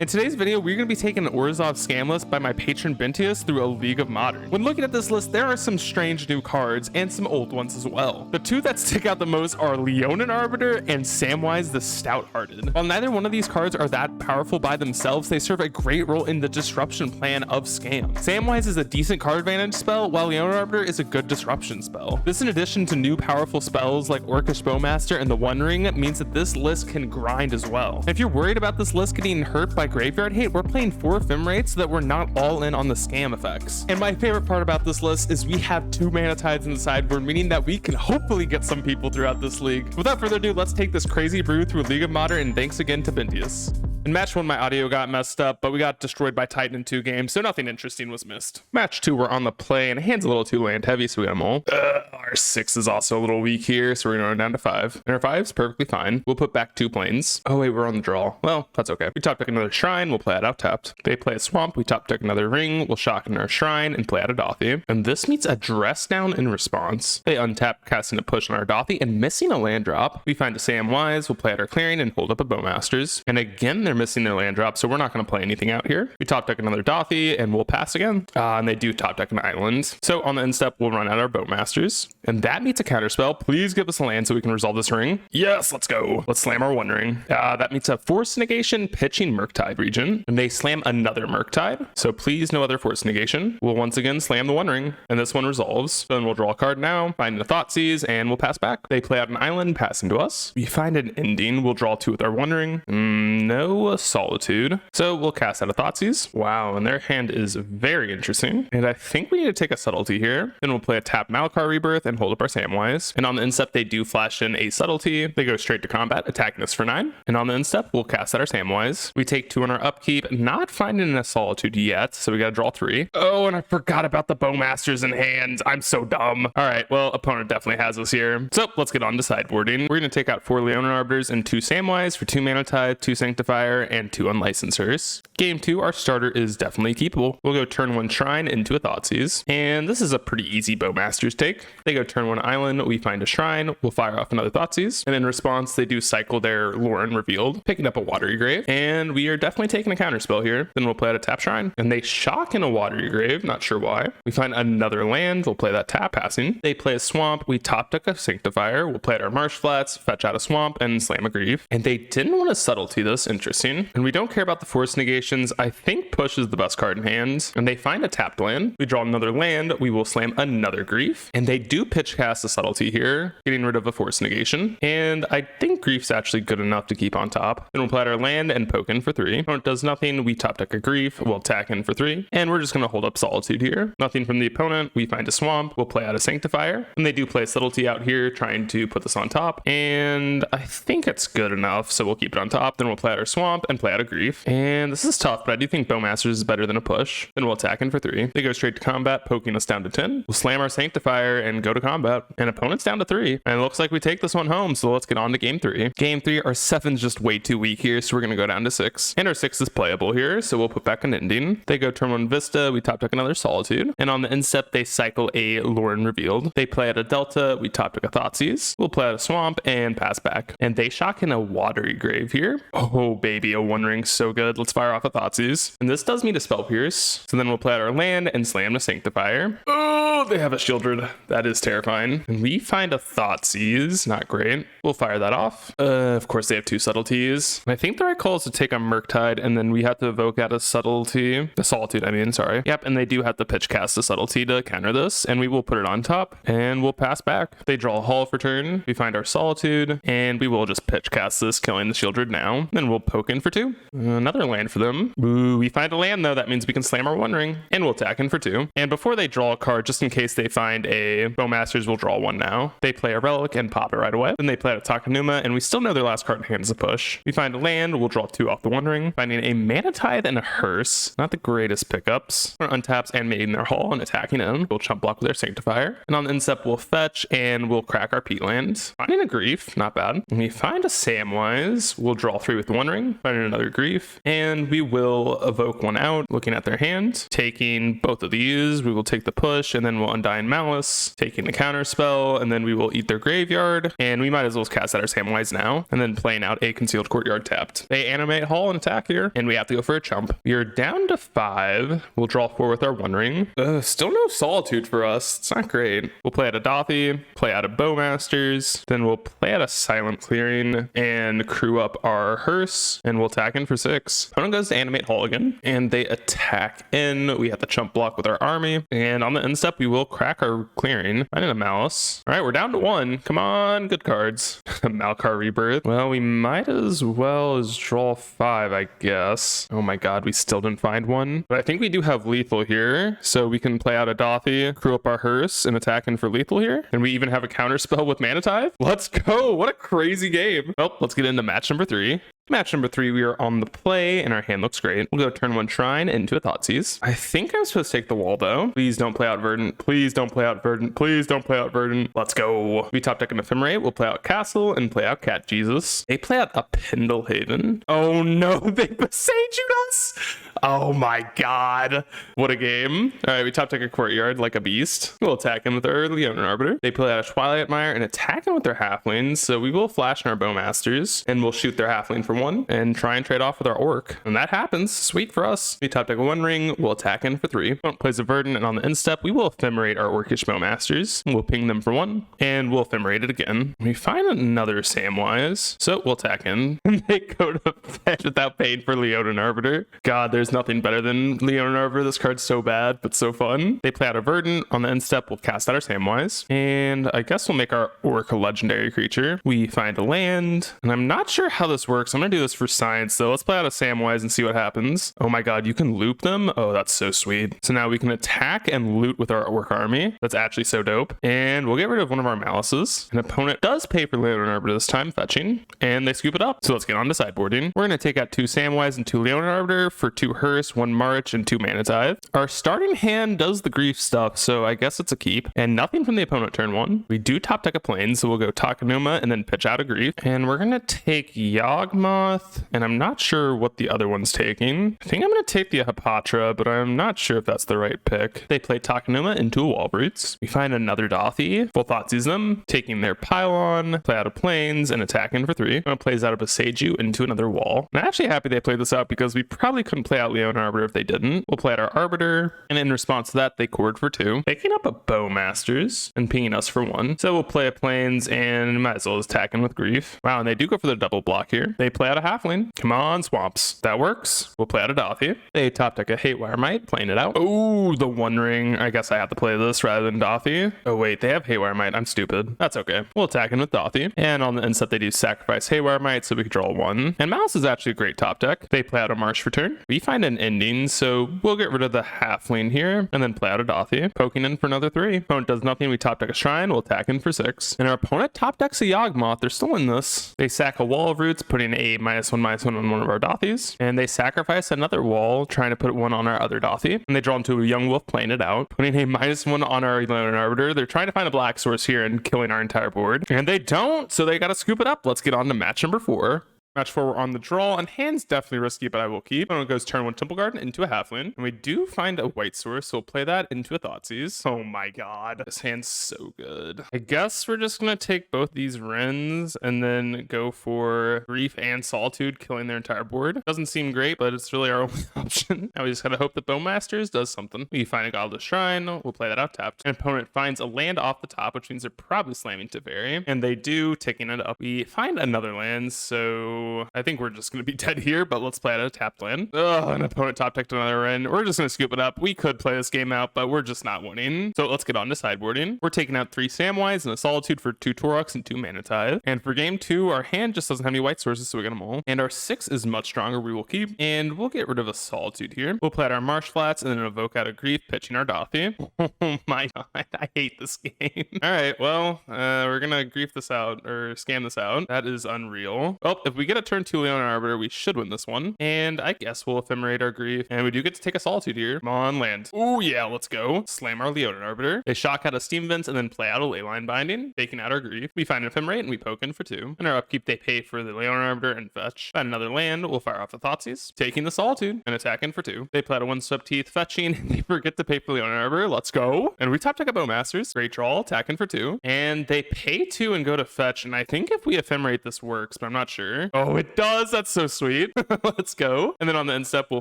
In today's video, we're going to be taking an Orzhov Scam list by my patron Bentius through a League of Modern. When looking at this list, there are some strange new cards and some old ones as well. The two that stick out the most are Leonin Arbiter and Samwise the Stout-Hearted. While neither one of these cards are that powerful by themselves, they serve a great role in the disruption plan of Scam. Samwise is a decent card advantage spell, while Leonin Arbiter is a good disruption spell. This, in addition to new powerful spells like Orcish Bowmaster and the One Ring, means that this list can grind as well. If you're worried about this list getting hurt by graveyard hate, we're playing 4 Fim rates so that we're not all in on the Scam effects. And my favorite part about this list is we have 2 mana tides in the sideboard, meaning that we can hopefully get some people throughout this league. Without further ado, let's take this crazy brew through League of Modern, and thanks again to Bentius. In match 1, my audio got messed up, but we got destroyed by Titan in 2 games, so nothing interesting was missed. Match 2, we're on the play, and hand's a little too land heavy, so we got them all. Our 6 is also a little weak here, so we're gonna run down to 5. And our 5's perfectly fine. We'll put back 2 planes. Oh wait, we're on the draw. Well, that's okay. We top deck another Shrine, we'll play it out tapped. They play a Swamp, we top deck another Ring, we'll shock in our Shrine, and play out a Dothy. And this meets a Dress Down in response. They untap, casting a push on our Dothy, and missing a land drop. We find a Samwise, we'll play out our Clearing, and hold up a Bowmasters. And again, they're missing their land drop, so we're not going to play anything out here. We top deck another Dothy, and we'll pass again. And they do top deck an island. So on the end step, we'll run out our Bowmasters. And that meets a counterspell. Please give us a land so we can resolve this ring. Yes, let's go. Let's slam our One Ring. That meets a Force Negation pitching Murktide region. And they slam another Murktide. So please no other Force Negation. We'll once again slam the One Ring. And this one resolves. Then we'll draw a card now, find the Thoughtseize, and we'll pass back. They play out an island, passing to us. We find an ending. We'll draw 2 with our One Ring. No Solitude. So we'll cast out a Thoughtseize. Wow, and their hand is very interesting. And I think we need to take a Subtlety here. Then we'll play a tap Malakar Rebirth and hold up our Samwise. And on the instep, they do flash in a Subtlety. They go straight to combat, attacking us for 9. And on the instep, we'll cast out our Samwise. We take 2 on our upkeep, not finding a Solitude yet, so we gotta draw 3. Oh, and I forgot about the Bowmasters in hand. I'm so dumb. All right, well, opponent definitely has us here. So let's get on to sideboarding. We're gonna take out 4 Leonin Arbiters and 2 Samwise for 2 Mana Tide, 2 Sanctifier, and 2 Unlicensers. Game 2, our starter is definitely keepable. We'll go turn 1 Shrine into a Thoughtseize. And this is a pretty easy Bowmasters take. They go turn 1 Island, we find a Shrine, we'll fire off another Thoughtseize. And in response, they do cycle their Lauren Revealed, picking up a Watery Grave. And we are definitely taking a counterspell here. Then we'll play out a tap Shrine. And they shock in a Watery Grave, not sure why. We find another land, we'll play that tap passing. They play a Swamp, we top deck a Sanctifier, we'll play out our Marsh Flats, fetch out a Swamp, and slam a Grief. And they didn't want to Subtlety this, interesting. And we don't care about the Force Negations. I think Push is the best card in hand. And they find a tapped land. We draw another land. We will slam another Grief. And they do pitch cast a Subtlety here, getting rid of a Force Negation. And I think Grief's actually good enough to keep on top. Then we'll play out our land and poke in for 3. Opponent does nothing. We top deck a Grief. We'll attack in for 3. And we're just going to hold up Solitude here. Nothing from the opponent. We find a Swamp. We'll play out a Sanctifier. And they do play Subtlety out here, trying to put this on top. And I think it's good enough, so we'll keep it on top. Then we'll play out our Swamp and play out a Grief. And this is tough, but I do think Bowmasters is better than a push. Then we'll attack in for 3. They go straight to combat, poking us down to 10. We'll slam our Sanctifier and go to combat. And opponent's down to 3. And it looks like we take this one home, so let's get on to game 3. Game 3, our 7's just way too weak here, so we're going to go down to 6. And our 6 is playable here, so we'll put back an ending. They go turn 1 Vista, we top deck another Solitude. And on the instep, they cycle a Lauren Revealed. They play at a Delta, we top deck a Thoughtseize. We'll play out a Swamp and pass back. And they shock in a Watery Grave here. Oh baby, a One Ring, so good. Let's fire off a Thoughtseize. And this does mean a Spell Pierce. So then we'll play out our land and slam a Sanctifier. Oh, they have a Shieldred. That is terrifying. And we find a Thoughtseize. Not great. We'll fire that off. Of course, they have 2 Subtleties. I think the right call is to take a Murktide, and then we have to evoke out a Subtlety. The Solitude, I mean, sorry. Yep, and they do have to pitch cast a Subtlety to counter this, and we will put it on top, and we'll pass back. They draw a Hall for turn. We find our Solitude, and we will just pitch cast this, killing the Shieldred now. Then we'll poke in for 2. Another land for them. Ooh, we find a land, though. That means we can slam our One Ring, and we'll attack in for 2. And before they draw a card, just in case they find a Bowmasters, we'll draw 1 now. They play a Relic and pop it right away. Then they play out a Takanuma, and we still know their last card in hand is a push. We find a land, we'll draw 2 off the One Ring, finding a Mana Tithe and a Hearse. Not the greatest pickups. We're untaps and making their Hall and attacking in. We'll chump block with their Sanctifier. And on the instep, we'll fetch, and we'll crack our Peat Land. Finding a Grief, not bad. And we find a Samwise, we'll draw 3 with the One Ring, finding another Grief, and we will evoke 1 out, looking at their hand, taking both of these. We will take the push, and then we'll will Undying Malice, taking the counter spell, and then we will eat their graveyard, and we might as well cast out our Samwise now, and then playing out a Concealed Courtyard tapped. They animate Hall and attack here, and we have to go for a chump. We are down to 5. We'll draw 4 with our One Ring. Still no Solitude for us. It's not great. We'll play out a Dothy, play out a Bowmasters, then we'll play out a Silent Clearing, and crew up our Hearse, and we'll attack in for 6. Opponent goes to animate Hall again, and they attack in. We have to chump block with our army, and on the end step, we will crack our clearing. I need a Malice. All right, we're down to 1. Come on, good cards. Malkar Rebirth. Well, we might as well as draw 5, I guess. Oh my god, we still didn't find one. But I think we do have lethal here, so we can play out a Dothy, crew up our Hearse, and attack in for lethal here. And we even have a counter spell with Mana Tithe. Let's go. What a crazy game. Well, let's get into match number 3. Match number 3, we are on the play, and our hand looks great. We'll go turn 1 Shrine into a Thoughtseize. I think I'm supposed to take the wall, though. Please don't play out Verdant. Please don't play out Verdant. Please don't play out Verdant. Let's go. We top deck an Ephemerate. We'll play out Castle and play out Cat Jesus. They play out a Pendlehaven. Oh no, they besaged us. Oh my god. What a game. All right, we top deck a Courtyard like a beast. We'll attack him with our Leonin Arbiter. They play out a Twilight Mire and attack him with their Halflings. So we will flash in our Bowmasters, and we'll shoot their Halfling for 1 and try and trade off with our Orc. And that happens. Sweet for us. We top deck a One Ring. We'll attack in for 3. Opponent plays a Verdant, and on the end step, we will Ephemerate our Orcish Bowmasters. We'll ping them for 1, and we'll Ephemerate it again. We find another Samwise, so we'll attack in. They go to fetch without paying for Leonin Arbiter. God, there's nothing better than Leonin Arbiter. This card's so bad, but so fun. They play out a Verdant. On the end step, we'll cast out our Samwise, and I guess we'll make our Orc a legendary creature. We find a land, and I'm not sure how this works. I'm gonna do this for science, so let's play out a Samwise and see what happens. Oh my god, you can loop them? Oh, that's so sweet. So now we can attack and loot with our Orc army. That's actually so dope. And we'll get rid of one of our Malices. An opponent does pay for Leonin Arbiter this time, fetching, and they scoop it up. So let's get on to sideboarding. We're going to take out 2 Samwise and 2 Leonin Arbiter for 2 Hearse, 1 March, and 2 Mana Tithe. Our starting hand does the grief stuff, so I guess it's a keep. And nothing from the opponent turn 1. We do top deck a Plane, so we'll go Takenuma and then pitch out a grief. And we're going to take Yawgmoth, and I'm not sure what the other one's taking. I think I'm going to take the Hapatra, but I'm not sure if that's the right pick. They play Takenuma into a Wall Brutes. We find another Dothy. We'll Thoughtseize them, taking their Pylon, play out of Plains, and attack in for 3. And it plays out of Beseiju into another wall. I'm actually happy they played this out because we probably couldn't play out Leonin Arbiter if they didn't. We'll play out our Arbiter, and in response to that, they chord for 2, picking up a Bowmasters and pinging us for 1. So we'll play a Plains and might as well just attack in with grief. Wow, and they do go for the double block here. They play out a Halfling. Come on, Swamps. That works. We'll play out a Dothy. They top deck a Hatewire Might, playing it out. Oh, the One Ring. I guess I have to play this rather than Dothy. Oh wait, they have Haywire Might. I'm stupid. That's okay. We'll attack in with Dothy. And on the end step, they do sacrifice Haywire Might so we can draw 1. And Malice is actually a great top deck. They play out a March for turn. We find an ending, so we'll get rid of the Halfling here and then play out a Dothy, poking in for another 3. Opponent does nothing. We top deck a Shrine. We'll attack in for 6. And our opponent top decks a Yawgmoth. They're still in this. They sack a Wall of Roots, putting a -1/-1 on one of our Dothys. And they sacrifice another wall, trying to put 1 on our other Dothy. And they draw into a Young Wolf, playing it out, putting a -1 on our Leonin Arbiter. They're trying to find a black source here and killing our entire board. And they don't, so they gotta scoop it up. Let's get on to match number 4. Match 4, we're on the draw, and hand's definitely risky, but I will keep. And it goes turn 1 Temple Garden into a Halfling. And we do find a white source, so we'll play that into a Thoughtseize. Oh my god, this hand's so good. I guess we're just gonna take both these Wrens and then go for Grief and Solitude, killing their entire board. Doesn't seem great, but it's really our only option. Now we just gotta hope that Bowmasters does something. We find a Godless Shrine, we'll play that out tapped. An opponent finds a land off the top, which means they're probably slamming Teferi. And they do, taking it up. We find another land, so I think we're just going to be dead here, but let's play out a tapped land. Ugh, an opponent top decked another Wren. We're just going to scoop it up. We could play this game out, but we're just not winning. So let's get on to sideboarding. We're taking out 3 Samwise and a Solitude for 2 Taurochs and 2 Mana Tithe. And for game 2, our hand just doesn't have any white sources, so we get them all. And our 6 is much stronger. We will keep, and we'll get rid of a Solitude here. We'll play out our Marsh Flats and then evoke out a Grief, pitching our Dothy. Oh my god, I hate this game. All right, well, we're going to grief this out, or scam this out. That is unreal. Oh, if we get a turn 2 Leonin Arbiter, we should win this one. And I guess we'll ephemerate our grief. And we do get to take a Solitude here. Come on, land. Oh yeah, let's go. Slam our Leonin Arbiter. They shock out a Steam Vents and then play out a Leyline Binding, taking out our grief. We find an ephemerate and we poke in for 2. In our upkeep, they pay for the Leonin Arbiter and fetch. Find another land, we'll fire off the Thoughtseize, taking the Solitude and attacking for 2. They play out a Windswept Teeth, fetching, and they forget to pay for Leonin Arbiter. Let's go. And we top deck a Bowmasters. Great draw, attacking for 2. And they pay 2 and go to fetch. And I think if we ephemerate, this works, but I'm not sure. Oh, it does. That's so sweet. Let's go. And then on the end step, we'll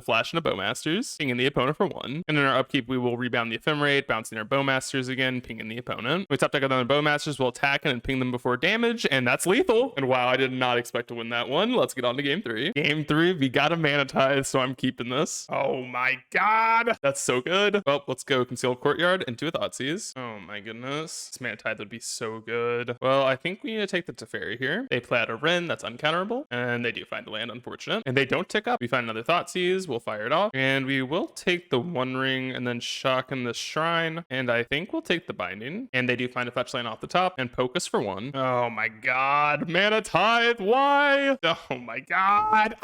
flash into Bowmasters, pinging the opponent for 1. And in our upkeep, we will rebound the ephemerate, bouncing our Bowmasters again, pinging the opponent. We top deck another Bowmasters, we'll attack and ping them before damage, and that's lethal. And wow, I did not expect to win that one. Let's get on to game 3. Game 3, we got a Mana Tithe, so I'm keeping this. Oh my god, that's so good. Well, let's go Concealed Courtyard into a Thoughtseize. Oh my goodness, this Mana Tithe would be so good. Well, I think we need to take the Teferi here. They play out a Wrenn, that's uncounterable, and they do find a land, unfortunate. And they don't tick up. We find another Thoughtseize, we'll fire it off, and we will take the One Ring and then shock in the Shrine, and I think we'll take the Binding. And they do find a fetch land off the top and poke us for 1. Oh my god, Mana Tithe, why? Oh my god.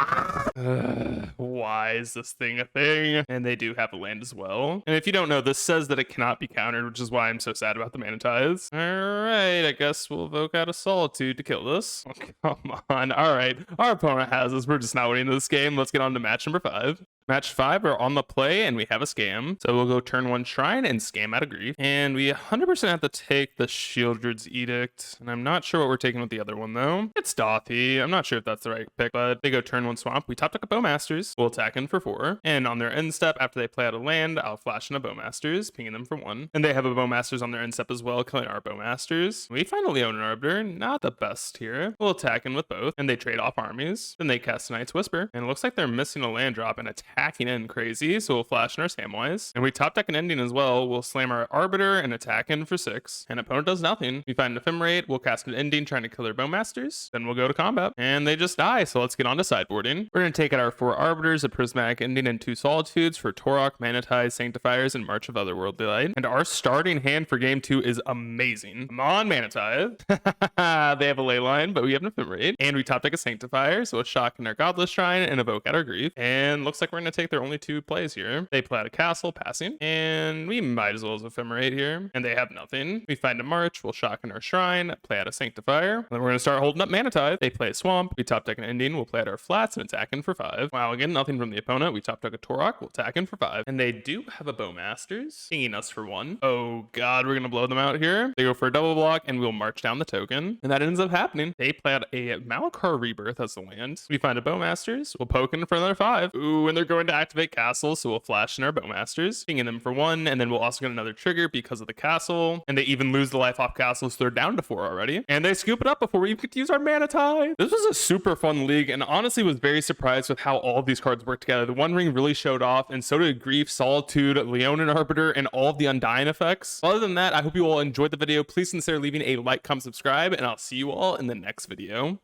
Why is this thing a thing? And they do have a land as well. And if you don't know, this says that it cannot be countered, which is why I'm so sad about the Mana Tithes. All right, I guess we'll evoke out a Solitude to kill this. Oh, come on. All right, our opponent has us. We're just not winning this game. Let's get on to match number 5. Match 5, we're on the play and we have a scam. So we'll go turn 1 Shrine and scam out of grief. And we 100% have to take the Sheoldred's Edict. And I'm not sure what we're taking with the other one though. It's Dothy. I'm not sure if that's the right pick, but they go turn 1 Swamp. We top deck a Bowmasters. We'll attack in for 4. And on their end step, after they play out a land, I'll flash in a Bowmasters, pinging them for 1. And they have a Bowmasters on their end step as well, killing our Bowmasters. We find a Leonin Arbiter, not the best here. We'll attack in with both, and they trade off armies. Then they cast Knight's Whisper. And it looks like they're missing a land drop and attacking in crazy, so we'll flash in our Samwise. And we top deck an ending as well. We'll slam our Arbiter and attack in for 6. And opponent does nothing. We find an Ephemerate, we'll cast an ending trying to kill their Bowmasters. Then we'll go to combat. And they just die, so let's get on to sideboarding. We're going to take out our 4 Arbiters, a Prismatic Ending, and 2 Solitudes for Torok, Mana Tithe, Sanctifiers, and March of Otherworldly Light. And our starting hand for game 2 is amazing. Come on, Mana Tithe. They have a Leyline, but we have an Ephemerate. And we top deck a Sanctifier, so a shock in our Godless Shrine and evoke out our grief. And looks like we're going to take their only 2 plays here. They play out a castle, passing, and we might as well as Ephemerate here. And they have nothing. We find a March, we'll shock in our Shrine, play out a Sanctifier, and then we're going to start holding up Mana Tithe. They play a Swamp, we top deck an ending, we'll play out our flats and attack in for 5. Wow, again, nothing from the opponent. We top deck a Torok, we'll attack in for 5. And they do have a Bowmasters, pinging us for 1. Oh god, we're going to blow them out here. They go for a double block, and we'll march down the token. And that ends up happening. They play out a Malakar Rebirth as the land. We find a Bowmasters, we'll poke in for another 5. Ooh, and they're going to activate Castle, so we'll flash in our Bowmasters, pinging them for 1, and then we'll also get another trigger because of the castle. And they even lose the life off castle, so they're down to 4 already. And they scoop it up before we even get to use our Mana Tithe. This was a super fun league, and honestly was very surprised with how all of these cards work together. The One Ring really showed off, and so did Grief, Solitude, Leonin Arbiter, and all of the Undying effects. Other than that, I hope you all enjoyed the video. Please consider leaving a like, comment, subscribe, and I'll see you all in the next video.